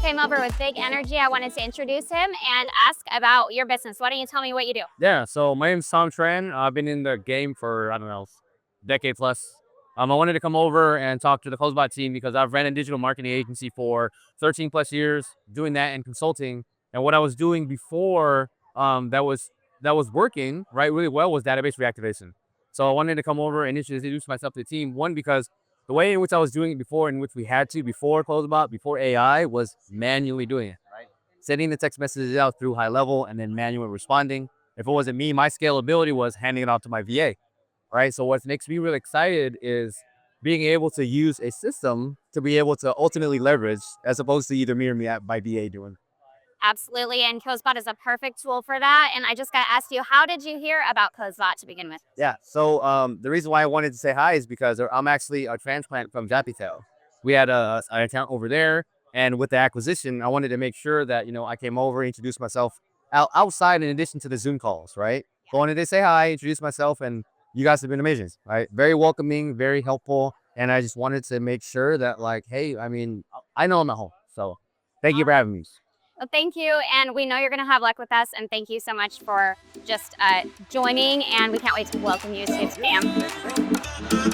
came over with big energy. I wanted to introduce him and ask about your business. Why don't you tell me what you do? Yeah, so my name's Tom Tran. I've been in the game for, I don't know, decade plus. I wanted to come over and talk to the CloseBot team because I've ran a digital marketing agency for 13 plus years, doing that and consulting. And what I was doing before that was working right really well was database reactivation. So I wanted to come over and introduce myself to the team. One, because the way in which I was doing it before, in which we had to before CloseBot, before AI, was manually doing it, right? Sending the text messages out through high level and then manually responding. If it wasn't me, my scalability was handing it off to my VA, right? So what makes me really excited is being able to use a system to be able to ultimately leverage, as opposed to either me or my VA doing. Absolutely, and CloseBot is a perfect tool for that. And I just got to ask you, how did you hear about CloseBot to begin with? Yeah. So the reason why I wanted to say hi is because I'm actually a transplant from ZappyChat. We had an account over there, and with the acquisition, I wanted to make sure that I came over, introduced myself outside in addition to the Zoom calls, right? So I wanted to say hi, introduce myself, and you guys have been amazing, right? Very welcoming, very helpful, and I just wanted to make sure that, like, hey, I mean, I know I'm at home, so thank you for having me. Well, thank you. And we know you're going to have luck with us. And thank you so much for just joining. And we can't wait to welcome you to Spam.